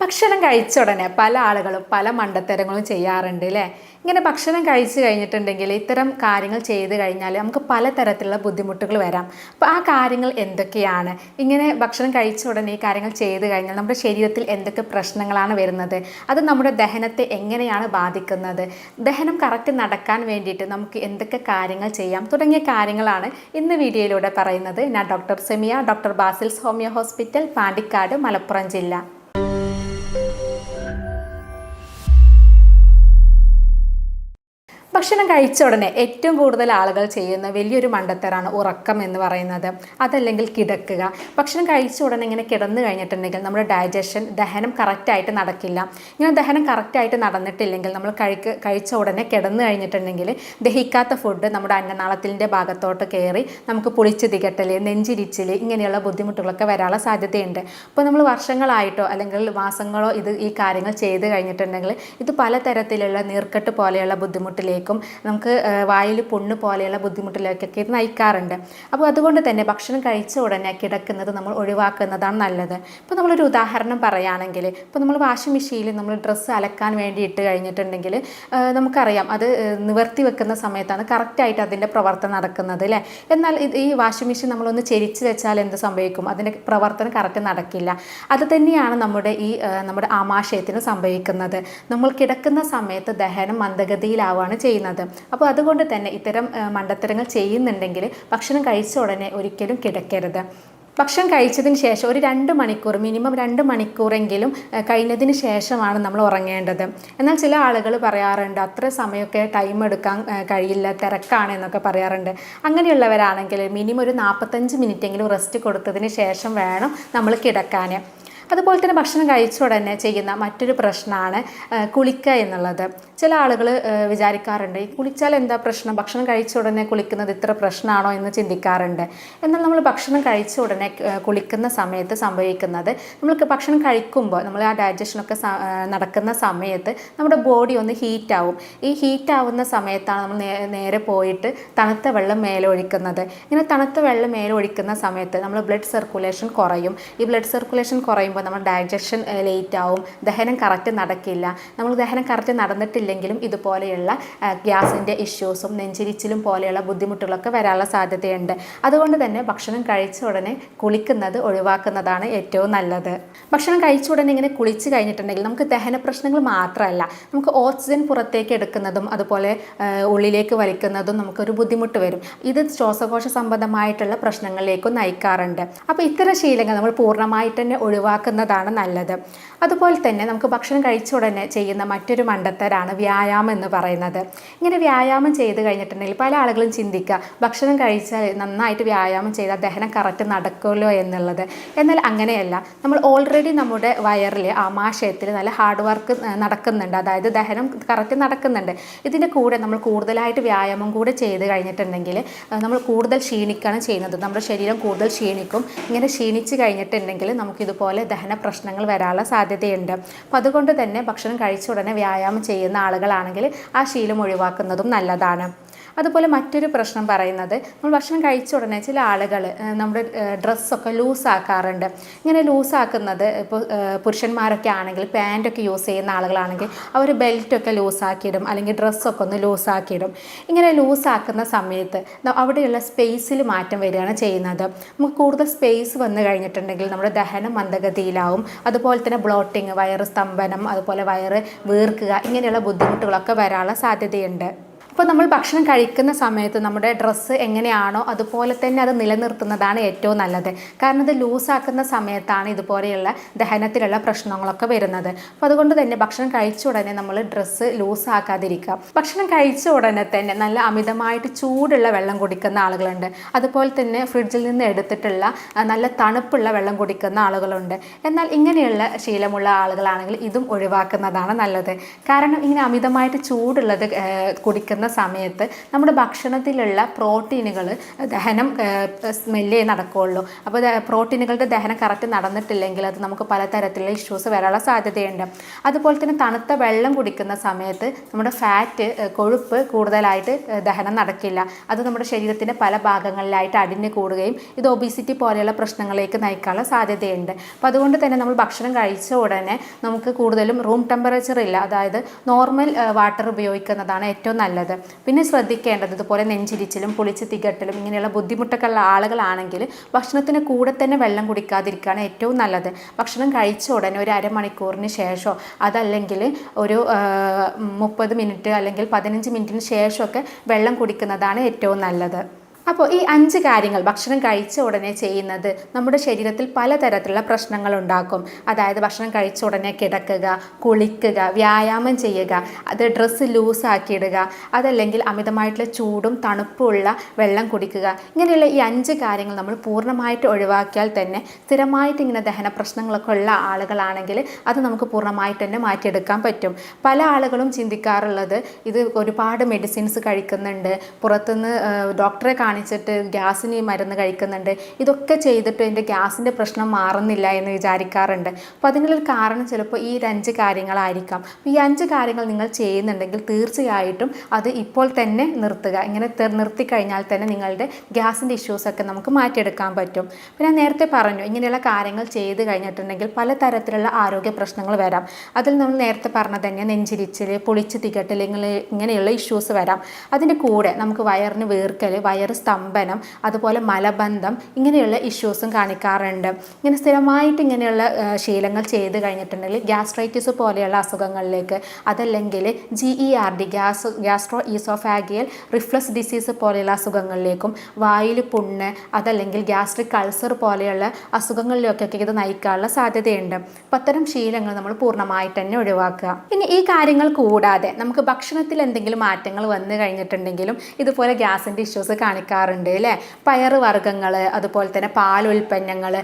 ഭക്ഷണം കഴിച്ച ഉടനെ പല ആളുകളും പല മണ്ടത്തരങ്ങളും ചെയ്യാറുണ്ട് അല്ലേ? ഇങ്ങനെ ഭക്ഷണം കഴിച്ചു കഴിഞ്ഞിട്ടുണ്ടെങ്കിൽ ഇത്തരം കാര്യങ്ങൾ ചെയ്ത് കഴിഞ്ഞാൽ നമുക്ക് പലതരത്തിലുള്ള ബുദ്ധിമുട്ടുകൾ വരാം. അപ്പോൾ ആ കാര്യങ്ങൾ എന്തൊക്കെയാണ്? ഇങ്ങനെ ഭക്ഷണം കഴിച്ച ഉടനെ ഈ കാര്യങ്ങൾ ചെയ്ത് കഴിഞ്ഞാൽ നമ്മുടെ ശരീരത്തിൽ എന്തൊക്കെ പ്രശ്നങ്ങളാണ് വരുന്നത്? അത് നമ്മുടെ ദഹനത്തെ എങ്ങനെയാണ് ബാധിക്കുന്നത്? ദഹനം കറക്റ്റ് നടക്കാൻ വേണ്ടിയിട്ട് നമുക്ക് എന്തൊക്കെ കാര്യങ്ങൾ ചെയ്യാം തുടങ്ങിയ കാര്യങ്ങളാണ് ഇന്ന് വീഡിയോയിലൂടെ പറയുന്നത്. ഞാൻ doctor Semiya, doctor Basil's homeo hospital, Pandikkad, Malappuram ജില്ല. ഭക്ഷണം കഴിച്ച ഉടനെ ഏറ്റവും കൂടുതൽ ആളുകൾ ചെയ്യുന്ന വലിയൊരു മണ്ടത്തരാണ് ഉറക്കം എന്ന് പറയുന്നത്. അതല്ലെങ്കിൽ കിടക്കുക. ഭക്ഷണം കഴിച്ച ഉടനെ ഇങ്ങനെ കിടന്നു കഴിഞ്ഞിട്ടുണ്ടെങ്കിൽ നമ്മുടെ ദഹനം കറക്റ്റായിട്ട് നടക്കില്ല. ഇങ്ങനെ ദഹനം കറക്റ്റായിട്ട് നടന്നിട്ടില്ലെങ്കിൽ നമ്മൾ കഴിച്ച ഉടനെ കിടന്നു കഴിഞ്ഞിട്ടുണ്ടെങ്കിൽ ദഹിക്കാത്ത ഫുഡ് നമ്മുടെ അന്നനാളത്തിൻ്റെ ഭാഗത്തോട്ട് കയറി നമുക്ക് പുളിച്ച് തികട്ടൽ, നെഞ്ചിരിച്ചിൽ ഇങ്ങനെയുള്ള ബുദ്ധിമുട്ടുകളൊക്കെ വരാനുള്ള സാധ്യതയുണ്ട്. അപ്പോൾ നമ്മൾ വർഷങ്ങളായിട്ടോ അല്ലെങ്കിൽ മാസങ്ങളോ ഈ കാര്യങ്ങൾ ചെയ്ത് കഴിഞ്ഞിട്ടുണ്ടെങ്കിൽ ഇത് പലതരത്തിലുള്ള നീർക്കെട്ട് പോലെയുള്ള ബുദ്ധിമുട്ടിലേക്ക് നമുക്ക് വായിൽ പുണ്ണ് പോലെയുള്ള ബുദ്ധിമുട്ടിലേക്കൊക്കെ ഇത് നയിക്കാറുണ്ട്. അപ്പോൾ അതുകൊണ്ട് തന്നെ ഭക്ഷണം കഴിച്ച ഉടനെ കിടക്കുന്നത് നമ്മൾ ഒഴിവാക്കുന്നതാണ് നല്ലത്. ഇപ്പോൾ നമ്മളൊരു ഉദാഹരണം പറയുകയാണെങ്കിൽ, ഇപ്പോൾ നമ്മൾ വാഷിംഗ് മെഷീനിൽ നമ്മൾ ഡ്രസ്സ് അലക്കാൻ വേണ്ടി ഇട്ട് കഴിഞ്ഞിട്ടുണ്ടെങ്കിൽ നമുക്കറിയാം അത് നിവർത്തി വെക്കുന്ന സമയത്താണ് കറക്റ്റായിട്ട് അതിൻ്റെ പ്രവർത്തനം നടക്കുന്നത് അല്ലേ? എന്നാൽ ഈ വാഷിംഗ് മെഷീൻ നമ്മളൊന്ന് ചെരിച്ച് വെച്ചാൽ എന്ത് സംഭവിക്കും? അതിൻ്റെ പ്രവർത്തനം കറക്റ്റ് നടക്കില്ല. അത് തന്നെയാണ് നമ്മുടെ ആമാശയത്തിന് സംഭവിക്കുന്നത്. നമ്മൾ കിടക്കുന്ന സമയത്ത് ദഹനം മന്ദഗതിയിലാവുകയാണ് ചെയ്യുന്നത്. അപ്പോൾ അതുകൊണ്ട് തന്നെ ഇത്തരം മണ്ടത്തരങ്ങൾ ചെയ്യുന്നുണ്ടെങ്കിൽ ഭക്ഷണം കഴിച്ച ഉടനെ ഒരിക്കലും കിടക്കരുത്. ഭക്ഷണം കഴിച്ചതിന് ശേഷം ഒരു 2 മണിക്കൂർ, മിനിമം 2 മണിക്കൂറെങ്കിലും കഴിഞ്ഞതിന് ശേഷമാണ് നമ്മൾ ഉറങ്ങേണ്ടത്. എന്നാൽ ചില ആളുകൾ പറയാറുണ്ട് അത്ര സമയമൊക്കെ ടൈം എടുക്കാൻ കഴിയില്ല, തിരക്കാണ് എന്നൊക്കെ പറയാറുണ്ട്. അങ്ങനെയുള്ളവരാണെങ്കിൽ മിനിമം ഒരു 45 മിനിറ്റെങ്കിലും റെസ്റ്റ് കൊടുത്തതിന് ശേഷം വേണം നമ്മൾ കിടക്കാൻ. അതുപോലെ തന്നെ ഭക്ഷണം കഴിച്ച ഉടനെ ചെയ്യുന്ന മറ്റൊരു പ്രശ്നമാണ് കുളിക്കുക എന്നുള്ളത്. ചില ആളുകൾ വിചാരിക്കാറുണ്ട് കുളിച്ചാൽ എന്താ പ്രശ്നം, ഭക്ഷണം കഴിച്ച ഉടനെ കുളിക്കുന്നത് ഇത്ര പ്രശ്നമാണോ എന്ന് ചിന്തിക്കാറുണ്ട്. എന്നാൽ നമ്മൾ ഭക്ഷണം കഴിച്ച ഉടനെ കുളിക്കുന്ന സമയത്ത് സംഭവിക്കുന്നത്, നമ്മൾക്ക് ഭക്ഷണം കഴിക്കുമ്പോൾ നമ്മൾ ആ ഡൈജഷനൊക്കെ നടക്കുന്ന സമയത്ത് നമ്മുടെ ബോഡി ഒന്ന് ഹീറ്റാവും. ഈ ഹീറ്റാവുന്ന സമയത്താണ് നമ്മൾ നേരെ പോയിട്ട് തണുത്ത വെള്ളം മേലൊഴിക്കുന്നത്. ഇങ്ങനെ തണുത്ത വെള്ളം മേലൊഴിക്കുന്ന സമയത്ത് നമ്മൾ ബ്ലഡ് സർക്കുലേഷൻ കുറയും. ഈ ബ്ലഡ് സർക്കുലേഷൻ കുറയുമ്പോൾ നമ്മുടെ ഡൈജഷൻ ലേറ്റ് ആവും, ദഹനം കറക്റ്റ് നടക്കില്ല. നമ്മൾ ദഹനം കറക്റ്റ് നടന്നിട്ടില്ലെങ്കിലും ഇതുപോലെയുള്ള ഗ്യാസിൻ്റെ ഇഷ്യൂസും നെഞ്ചിരിച്ചിലും പോലെയുള്ള ബുദ്ധിമുട്ടുകളൊക്കെ വരാനുള്ള സാധ്യതയുണ്ട്. അതുകൊണ്ട് തന്നെ ഭക്ഷണം കഴിച്ച ഉടനെ കുളിക്കുന്നത് ഒഴിവാക്കുന്നതാണ് ഏറ്റവും നല്ലത്. ഭക്ഷണം കഴിച്ച ഉടനെ ഇങ്ങനെ കുളിച്ച് കഴിഞ്ഞിട്ടുണ്ടെങ്കിൽ നമുക്ക് ദഹന പ്രശ്നങ്ങൾ മാത്രമല്ല, നമുക്ക് ഓക്സിജൻ പുറത്തേക്ക് എടുക്കുന്നതും അതുപോലെ ഉള്ളിലേക്ക് വലിക്കുന്നതും നമുക്കൊരു ബുദ്ധിമുട്ട് വരും. ഇത് ശ്വാസകോശ സംബന്ധമായിട്ടുള്ള പ്രശ്നങ്ങളിലേക്കും നയിക്കാറുണ്ട്. അപ്പോൾ ഇത്തരം ശീലങ്ങൾ നമ്മൾ പൂർണ്ണമായിട്ട് തന്നെ ഒഴിവാക്കുന്നതാണ് നല്ലത്. അതുപോലെ തന്നെ നമുക്ക് ഭക്ഷണം കഴിച്ച ഉടനെ ചെയ്യുന്ന മറ്റൊരു മണ്ടത്തരാണ് വ്യായാമം എന്ന് പറയുന്നത്. ഇങ്ങനെ വ്യായാമം ചെയ്ത് കഴിഞ്ഞിട്ടുണ്ടെങ്കിൽ പല ആളുകളും ചിന്തിക്കുക ഭക്ഷണം കഴിച്ചാൽ നന്നായിട്ട് വ്യായാമം ചെയ്താൽ ദഹനം കറക്റ്റ് നടക്കുമല്ലോ എന്നുള്ളത്. എന്നാൽ അങ്ങനെയല്ല. നമ്മൾ ഓൾറെഡി നമ്മുടെ വയറിൽ ആമാശയത്തിൽ നല്ല ഹാർഡ് വർക്ക് നടക്കുന്നുണ്ട്, അതായത് ദഹനം കറക്റ്റ് നടക്കുന്നുണ്ട്. ഇതിൻ്റെ കൂടെ നമ്മൾ കൂടുതലായിട്ട് വ്യായാമം കൂടെ ചെയ്ത് കഴിഞ്ഞിട്ടുണ്ടെങ്കിൽ നമ്മൾ കൂടുതൽ ക്ഷീണിക്കുകയാണ് ചെയ്യുന്നത്. നമ്മുടെ ശരീരം കൂടുതൽ ക്ഷീണിക്കും. ഇങ്ങനെ ക്ഷീണിച്ച് കഴിഞ്ഞിട്ടുണ്ടെങ്കിൽ നമുക്കിതുപോലെ ദഹന പ്രശ്നങ്ങൾ വരാനുള്ള സാധ്യതയുണ്ട്. അപ്പോൾ അതുകൊണ്ട് തന്നെ ഭക്ഷണം കഴിച്ച ഉടനെ വ്യായാമം ചെയ്യുന്ന ആളുകളാണെങ്കിൽ ആ ശീലം ഒഴിവാക്കുന്നതും നല്ലതാണ്. അതുപോലെ മറ്റൊരു പ്രശ്നം പറയുന്നത്, നമ്മൾ ഭക്ഷണം കഴിച്ച ഉടനെ ചില ആളുകൾ നമ്മുടെ ഡ്രസ്സൊക്കെ ലൂസാക്കാറുണ്ട്. ഇങ്ങനെ ലൂസാക്കുന്നത് ഇപ്പോൾ പുരുഷന്മാരൊക്കെ ആണെങ്കിൽ പാൻറ്റൊക്കെ യൂസ് ചെയ്യുന്ന ആളുകളാണെങ്കിൽ അവർ ബെൽറ്റൊക്കെ ലൂസാക്കിയിടും, അല്ലെങ്കിൽ ഡ്രസ്സൊക്കെ ഒന്ന് ലൂസാക്കിയിടും. ഇങ്ങനെ ലൂസാക്കുന്ന സമയത്ത് അവിടെയുള്ള സ്പേസിൽ മാറ്റം വരികയാണ് ചെയ്യുന്നത്. നമുക്ക് കൂടുതൽ സ്പേസ് വന്നു കഴിഞ്ഞിട്ടുണ്ടെങ്കിൽ നമ്മുടെ ദഹനം മന്ദഗതിയിലാവും. അതുപോലെ തന്നെ ബ്ലോട്ടിങ്, വയറ് സ്തംഭനം, അതുപോലെ വയറ് വീർക്കുക ഇങ്ങനെയുള്ള ബുദ്ധിമുട്ടുകളൊക്കെ വരാനുള്ള സാധ്യതയുണ്ട്. അപ്പോൾ നമ്മൾ ഭക്ഷണം കഴിക്കുന്ന സമയത്ത് നമ്മുടെ ഡ്രസ്സ് എങ്ങനെയാണോ അതുപോലെ തന്നെ അത് നിലനിർത്തുന്നതാണ് ഏറ്റവും നല്ലത്. കാരണം ഇത് ലൂസാക്കുന്ന സമയത്താണ് ഇതുപോലെയുള്ള ദഹനത്തിലുള്ള പ്രശ്നങ്ങളൊക്കെ വരുന്നത്. അപ്പോൾ അതുകൊണ്ട് തന്നെ ഭക്ഷണം കഴിച്ച ഉടനെ നമ്മൾ ഡ്രസ്സ് ലൂസാക്കാതിരിക്കുക. ഭക്ഷണം കഴിച്ച ഉടനെ തന്നെ നല്ല അമിതമായിട്ട് ചൂടുള്ള വെള്ളം കുടിക്കുന്ന ആളുകളുണ്ട്. അതുപോലെ തന്നെ ഫ്രിഡ്ജിൽ നിന്ന് എടുത്തിട്ടുള്ള നല്ല തണുപ്പുള്ള വെള്ളം കുടിക്കുന്ന ആളുകളുണ്ട്. എന്നാൽ ഇങ്ങനെയുള്ള ശീലമുള്ള ആളുകളാണെങ്കിൽ ഇതും ഒഴിവാക്കുന്നതാണ് നല്ലത്. കാരണം ഇങ്ങനെ അമിതമായിട്ട് ചൂടുള്ളത് കുടിക്കുന്ന സമയത്ത് നമ്മുടെ ഭക്ഷണത്തിലുള്ള പ്രോട്ടീനുകൾ ദഹനം സ്മെല്ലേ നടക്കുകയുള്ളൂ. അപ്പോൾ പ്രോട്ടീനുകളുടെ ദഹനം കറക്റ്റ് നടന്നിട്ടില്ലെങ്കിൽ അത് നമുക്ക് പലതരത്തിലുള്ള ഇഷ്യൂസ് വരാനുള്ള സാധ്യതയുണ്ട്. അതുപോലെ തന്നെ തണുത്ത വെള്ളം കുടിക്കുന്ന സമയത്ത് നമ്മുടെ ഫാറ്റ് കൊഴുപ്പ് കൂടുതലായിട്ട് ദഹനം നടക്കില്ല. അത് നമ്മുടെ ശരീരത്തിൻ്റെ പല ഭാഗങ്ങളിലായിട്ട് അടിഞ്ഞു കൂടുകയും ഇത് ഒബീസിറ്റി പോലെയുള്ള പ്രശ്നങ്ങളിലേക്ക് നയിക്കാനുള്ള സാധ്യതയുണ്ട്. അപ്പോൾ അതുകൊണ്ട് തന്നെ നമ്മൾ ഭക്ഷണം കഴിച്ച ഉടനെ നമുക്ക് കൂടുതലും റൂം ടെമ്പറേച്ചർ ഇല്ല, അതായത് നോർമൽ വാട്ടർ ഉപയോഗിക്കുന്നതാണ് ഏറ്റവും നല്ലത്. പിന്നെ ശ്രദ്ധിക്കേണ്ടത് ഇതുപോലെ നെഞ്ചിരിച്ചിലും പുളിച്ച് തികട്ടലും ഇങ്ങനെയുള്ള ബുദ്ധിമുട്ടൊക്കെ ഉള്ള ആളുകളാണെങ്കിൽ ഭക്ഷണത്തിന് കൂടെ തന്നെ വെള്ളം കുടിക്കാതിരിക്കുകയാണ് ഏറ്റവും നല്ലത്. ഭക്ഷണം കഴിച്ച ഉടനെ ഒരു അരമണിക്കൂറിന് ശേഷമോ അതല്ലെങ്കിൽ ഒരു 30 മിനിറ്റ് അല്ലെങ്കിൽ 15 മിനിറ്റിന് ശേഷമൊക്കെ വെള്ളം കുടിക്കുന്നതാണ് ഏറ്റവും നല്ലത്. അപ്പോൾ ഈ 5 കാര്യങ്ങൾ ഭക്ഷണം കഴിച്ച ഉടനെ ചെയ്യുന്നത് നമ്മുടെ ശരീരത്തിൽ പലതരത്തിലുള്ള പ്രശ്നങ്ങൾ ഉണ്ടാക്കും. അതായത് ഭക്ഷണം കഴിച്ച ഉടനെ കിടക്കുക, കുളിക്കുക, വ്യായാമം ചെയ്യുക, അത് ഡ്രസ്സ് ലൂസാക്കിയിടുക, അതല്ലെങ്കിൽ അമിതമായിട്ടുള്ള ചൂടും തണുപ്പുള്ള വെള്ളം കുടിക്കുക. ഇങ്ങനെയുള്ള ഈ 5 കാര്യങ്ങൾ നമ്മൾ പൂർണ്ണമായിട്ട് ഒഴിവാക്കിയാൽ തന്നെ സ്ഥിരമായിട്ട് ഇങ്ങനെ ദഹന പ്രശ്നങ്ങളൊക്കെ ഉള്ള ആളുകളാണെങ്കിൽ അത് നമുക്ക് പൂർണ്ണമായിട്ട് തന്നെ മാറ്റിയെടുക്കാൻ പറ്റും. പല ആളുകളും ചിന്തിക്കാറുള്ളത് ഇത് ഒരുപാട് മെഡിസിൻസ് കഴിക്കുന്നുണ്ട്, പുറത്തുനിന്ന് ഡോക്ടറെ കാണിച്ചിട്ട് ഗ്യാസിന് മരുന്ന് കഴിക്കുന്നുണ്ട്, ഇതൊക്കെ ചെയ്തിട്ട് എൻ്റെ ഗ്യാസിൻ്റെ പ്രശ്നം മാറുന്നില്ല എന്ന് വിചാരിക്കാറുണ്ട്. അപ്പോൾ അതിനുള്ളൊരു കാരണം ചിലപ്പോൾ ഈ 5 കാര്യങ്ങളായിരിക്കാം. ഈ 5 കാര്യങ്ങൾ നിങ്ങൾ ചെയ്യുന്നുണ്ടെങ്കിൽ തീർച്ചയായിട്ടും അത് ഇപ്പോൾ തന്നെ നിർത്തുക. ഇങ്ങനെ നിർത്തിക്കഴിഞ്ഞാൽ തന്നെ നിങ്ങളുടെ ഗ്യാസിൻ്റെ ഇഷ്യൂസൊക്കെ നമുക്ക് മാറ്റിയെടുക്കാൻ പറ്റും. അപ്പോൾ ഞാൻ നേരത്തെ പറഞ്ഞു ഇങ്ങനെയുള്ള കാര്യങ്ങൾ ചെയ്ത് കഴിഞ്ഞിട്ടുണ്ടെങ്കിൽ പലതരത്തിലുള്ള ആരോഗ്യ പ്രശ്നങ്ങൾ വരാം. അതിൽ നമ്മൾ നേരത്തെ പറഞ്ഞത് തന്നെ നെഞ്ചിരിച്ചിൽ, പുളിച്ച് തികട്ടൽ ഇങ്ങനെയുള്ള ഇഷ്യൂസ് വരാം. അതിൻ്റെ കൂടെ നമുക്ക് വയറിന് വീർക്കൽ, വയറ് സ്തംഭനം, അതുപോലെ മലബന്ധം ഇങ്ങനെയുള്ള ഇഷ്യൂസും കാണിക്കാറുണ്ട്. ഇങ്ങനെ സ്ഥിരമായിട്ട് ഇങ്ങനെയുള്ള ശീലങ്ങൾ ചെയ്ത് കഴിഞ്ഞിട്ടുണ്ടെങ്കിൽ ഗ്യാസ്ട്രൈറ്റിസ് പോലെയുള്ള അസുഖങ്ങളിലേക്ക്, അതല്ലെങ്കിൽ GERD gastro oesophageal reflux disease പോലെയുള്ള അസുഖങ്ങളിലേക്കും, വായിൽ പുണ്ണ്, അതല്ലെങ്കിൽ ഗ്യാസ്ട്രിക് അൾസർ പോലെയുള്ള അസുഖങ്ങളിലേക്കൊക്കെ ഇത് നയിക്കാനുള്ള സാധ്യതയുണ്ട്. അപ്പം അത്തരം ശീലങ്ങൾ നമ്മൾ പൂർണ്ണമായിട്ട് തന്നെ ഒഴിവാക്കുക. ഇനി ഈ കാര്യങ്ങൾ കൂടാതെ നമുക്ക് ഭക്ഷണത്തിൽ എന്തെങ്കിലും മാറ്റങ്ങൾ വന്നു കഴിഞ്ഞിട്ടുണ്ടെങ്കിലും ഇതുപോലെ ഗ്യാസിൻ്റെ ഇഷ്യൂസ് കാണിക്കാറുണ്ട് അല്ലേ. പയറ് വർഗ്ഗങ്ങൾ, അതുപോലെ തന്നെ പാലുൽപ്പന്നങ്ങൾ,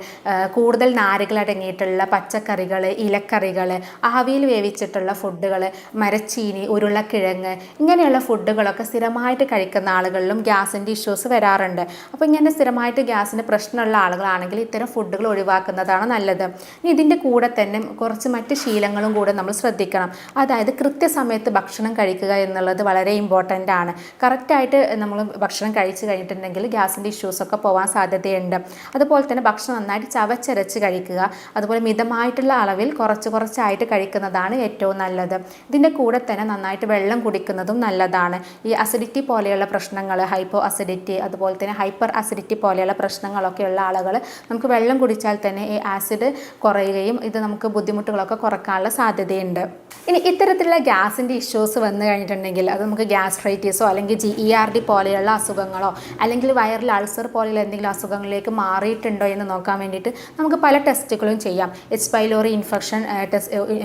കൂടുതൽ നാരുകൾ അടങ്ങിയിട്ടുള്ള പച്ചക്കറികൾ, ഇലക്കറികൾ, ആവിയിൽ വേവിച്ചിട്ടുള്ള ഫുഡുകൾ, മരച്ചീനി, ഉരുളക്കിഴങ്ങ് ഇങ്ങനെയുള്ള ഫുഡുകളൊക്കെ സ്ഥിരമായിട്ട് കഴിക്കുന്ന ആളുകളിലും ഗ്യാസിൻ്റെ ഇഷ്യൂസ് വരാറുണ്ട്. അപ്പോൾ ഇങ്ങനെ സ്ഥിരമായിട്ട് ഗ്യാസിന് പ്രശ്നമുള്ള ആളുകളാണെങ്കിൽ ഇത്തരം ഫുഡുകൾ ഒഴിവാക്കുന്നതാണ് നല്ലത്. ഇതിൻ്റെ കൂടെ തന്നെ കുറച്ച് മറ്റ് ശീലങ്ങളും കൂടെ നമ്മൾ ശ്രദ്ധിക്കണം. അതായത് കൃത്യസമയത്ത് ഭക്ഷണം കഴിക്കുക എന്നുള്ളത് വളരെ ഇമ്പോർട്ടൻ്റ് ആണ്. കറക്റ്റായിട്ട് നമ്മൾ ഭക്ഷണം കഴിച്ച് കഴിഞ്ഞിട്ടുണ്ടെങ്കിൽ ഗ്യാസിൻ്റെ ഇഷ്യൂസൊക്കെ പോകാൻ സാധ്യതയുണ്ട്. അതുപോലെ തന്നെ ഭക്ഷണം നന്നായിട്ട് ചവച്ചരച്ച് കഴിക്കുക, അതുപോലെ മിതമായിട്ടുള്ള അളവിൽ കുറച്ചായിട്ട് കഴിക്കുന്നതാണ് ഏറ്റവും നല്ലത്. ഇതിൻ്റെ കൂടെ തന്നെ നന്നായിട്ട് വെള്ളം കുടിക്കുന്നതും നല്ലതാണ്. ഈ അസിഡിറ്റി പോലെയുള്ള പ്രശ്നങ്ങൾ, ഹൈപ്പോ അസിഡിറ്റി, അതുപോലെ തന്നെ ഹൈപ്പർ അസിഡിറ്റി പോലെയുള്ള പ്രശ്നങ്ങളൊക്കെ ഉള്ള ആളുകൾ നമുക്ക് വെള്ളം കുടിച്ചാൽ തന്നെ ഈ ആസിഡ് കുറയുകയും ഇത് നമുക്ക് ബുദ്ധിമുട്ടുകളൊക്കെ കുറക്കാനുള്ള സാധ്യതയുണ്ട്. ഇനി ഇത്തരത്തിലുള്ള ഗ്യാസിൻ്റെ ഇഷ്യൂസ് വന്നു കഴിഞ്ഞിട്ടുണ്ടെങ്കിൽ അത് നമുക്ക് ഗ്യാസ്ട്രൈറ്റിസോ അല്ലെങ്കിൽ GERD പോലെയുള്ള അസുഖങ്ങളോ അല്ലെങ്കിൽ വയറിൽ അൾസർ പോലെയുള്ള എന്തെങ്കിലും അസുഖങ്ങളിലേക്ക് മാറിയിട്ടുണ്ടോ എന്ന് നോക്കാൻ വേണ്ടിയിട്ട് നമുക്ക് പല ടെസ്റ്റുകളും ചെയ്യാം. H. പൈലോറി ഇൻഫെക്ഷൻ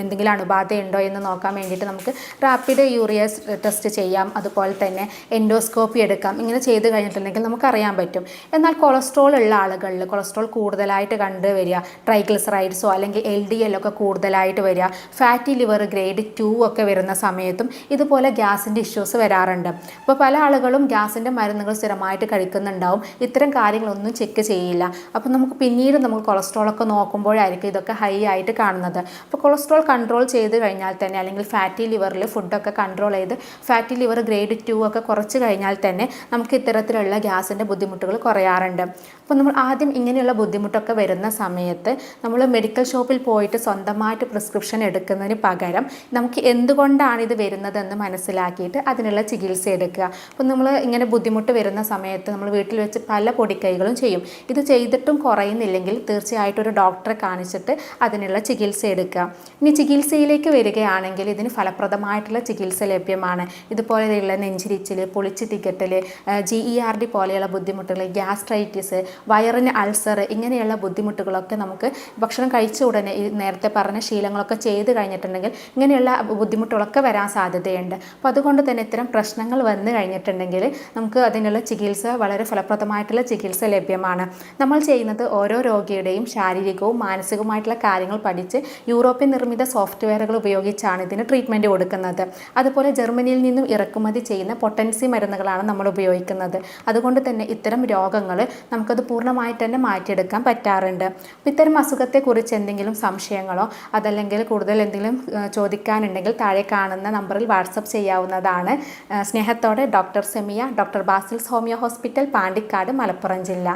എന്തെങ്കിലും അണുബാധയുണ്ടോ എന്ന് നോക്കാൻ വേണ്ടിയിട്ട് നമുക്ക് റാപ്പിഡ് യൂറിയസ് ടെസ്റ്റ് ചെയ്യാം, അതുപോലെ തന്നെ എൻഡോസ്കോപ്പി എടുക്കാം. ഇങ്ങനെ ചെയ്ത് കഴിഞ്ഞിട്ടുണ്ടെങ്കിൽ നമുക്കറിയാൻ പറ്റും. എന്നാൽ കൊളസ്ട്രോൾ ഉള്ള ആളുകളിൽ കൊളസ്ട്രോൾ കൂടുതലായിട്ട് കണ്ടുവരിക, ട്രൈഗ്ലിസറൈഡ്സോ അല്ലെങ്കിൽ LDL ഒക്കെ കൂടുതലായിട്ട് വരിക, ഫാറ്റി ലിവർ ഗ്രേഡ് 2 ഒക്കെ വരുന്ന സമയത്തും ഇതുപോലെ ഗ്യാസിൻ്റെ ഇഷ്യൂസ് വരാറുണ്ട്. അപ്പോൾ പല ആളുകളും ഗ്യാസിൻ്റെ മരുന്നുകൾ സ്ഥിരമായിട്ട് കഴിക്കുന്നുണ്ടാവും, ഇത്തരം കാര്യങ്ങളൊന്നും ചെക്ക് ചെയ്യില്ല. അപ്പോൾ നമുക്ക് പിന്നീട് നമ്മൾ കൊളസ്ട്രോളൊക്കെ നോക്കുമ്പോഴായിരിക്കും ഇതൊക്കെ ഹൈ ആയിട്ട് കാണുന്നത്. അപ്പോൾ കൊളസ്ട്രോൾ കൺട്രോൾ ചെയ്ത് കഴിഞ്ഞാൽ തന്നെ, അല്ലെങ്കിൽ ഫാറ്റി ലിവറിൽ ഫുഡൊക്കെ കൺട്രോൾ ചെയ്ത് ഫാറ്റി ലിവർ ഗ്രേഡ് 2 ഒക്കെ കുറച്ച് കഴിഞ്ഞാൽ തന്നെ നമുക്ക് ഇത്തരത്തിലുള്ള ഗ്യാസിൻ്റെ ബുദ്ധിമുട്ടുകൾ കുറയാറുണ്ട്. അപ്പോൾ നമ്മൾ ആദ്യം ഇങ്ങനെയുള്ള ബുദ്ധിമുട്ടൊക്കെ വരുന്ന സമയത്ത് നമ്മൾ മെഡിക്കൽ ഷോപ്പിൽ പോയിട്ട് സ്വന്തമായിട്ട് പ്രിസ്ക്രിപ്ഷൻ എടുക്കുന്നതിന് പകരം നമുക്ക് എന്തുകൊണ്ടാണ് ഇത് വരുന്നതെന്ന് മനസ്സിലാക്കിയിട്ട് അതിനുള്ള ചികിത്സ എടുക്കുക. അപ്പോൾ നമ്മൾ ഇങ്ങനെ ബുദ്ധിമുട്ട് വരുന്ന സമയത്ത് നമ്മൾ വീട്ടിൽ വെച്ച് പല പൊടിക്കൈകളും ചെയ്യും. ഇത് ചെയ്തിട്ടും കുറയുന്നില്ലെങ്കിൽ തീർച്ചയായിട്ടും ഒരു ഡോക്ടറെ കാണിച്ചിട്ട് അതിനുള്ള ചികിത്സ എടുക്കുക. ഇനി ചികിത്സയിലേക്ക് വരികയാണെങ്കിൽ ഇതിന് ഫലപ്രദമായിട്ടുള്ള ചികിത്സ ലഭ്യമാണ്. ഇതുപോലെയുള്ള നെഞ്ചിരിച്ചിൽ, പൊളിച്ച് തികട്ടൽ, GERD പോലെയുള്ള ബുദ്ധിമുട്ടുകൾ, ഗ്യാസ്ട്രൈറ്റിസ്, വയറിന് അൾസർ ഇങ്ങനെയുള്ള ബുദ്ധിമുട്ടുകളൊക്കെ നമുക്ക് ഭക്ഷണം കഴിച്ച ഉടനെ ഈ നേരത്തെ പറഞ്ഞ ശീലങ്ങളൊക്കെ ചെയ്ത് കഴിഞ്ഞിട്ടുണ്ടെങ്കിൽ ഇങ്ങനെയുള്ള ബുദ്ധിമുട്ടുകളൊക്കെ വരാൻ സാധ്യതയുണ്ട്. അപ്പോൾ അതുകൊണ്ട് തന്നെ ഇത്തരം പ്രശ്നങ്ങൾ വന്നു കഴിഞ്ഞിട്ടുണ്ടെങ്കിൽ നമുക്ക് അതിനുള്ള ചികിത്സ ചികിത്സ വളരെ ഫലപ്രദമായിട്ടുള്ള ചികിത്സ ലഭ്യമാണ്. നമ്മൾ ചെയ്യുന്നത് ഓരോ രോഗിയുടെയും ശാരീരികവും മാനസികവുമായിട്ടുള്ള കാര്യങ്ങൾ പഠിച്ച് യൂറോപ്യൻ നിർമ്മിത സോഫ്റ്റ്വെയറുകൾ ഉപയോഗിച്ചാണ് ഇതിന് ട്രീറ്റ്മെൻറ്റ് കൊടുക്കുന്നത്. അതുപോലെ ജർമ്മനിയിൽ നിന്നും ഇറക്കുമതി ചെയ്യുന്ന പൊട്ടൻസി മരുന്നുകളാണ് നമ്മൾ ഉപയോഗിക്കുന്നത്. അതുകൊണ്ട് തന്നെ ഇത്തരം രോഗങ്ങൾ നമുക്കത് പൂർണ്ണമായിട്ട് തന്നെ മാറ്റിയെടുക്കാൻ പറ്റാറുണ്ട്. അപ്പോൾ ഇത്തരം അസുഖത്തെക്കുറിച്ച് എന്തെങ്കിലും സംശയങ്ങളോ അതല്ലെങ്കിൽ കൂടുതൽ എന്തെങ്കിലും ചോദിക്കാനുണ്ടെങ്കിൽ താഴെ കാണുന്ന നമ്പറിൽ വാട്സപ്പ് ചെയ്യാവുന്നതാണ്. സ്നേഹത്തോടെ doctor Semiya, doctor Basil's homeo hospital, Pandikkad, Malappuram ജില്ല.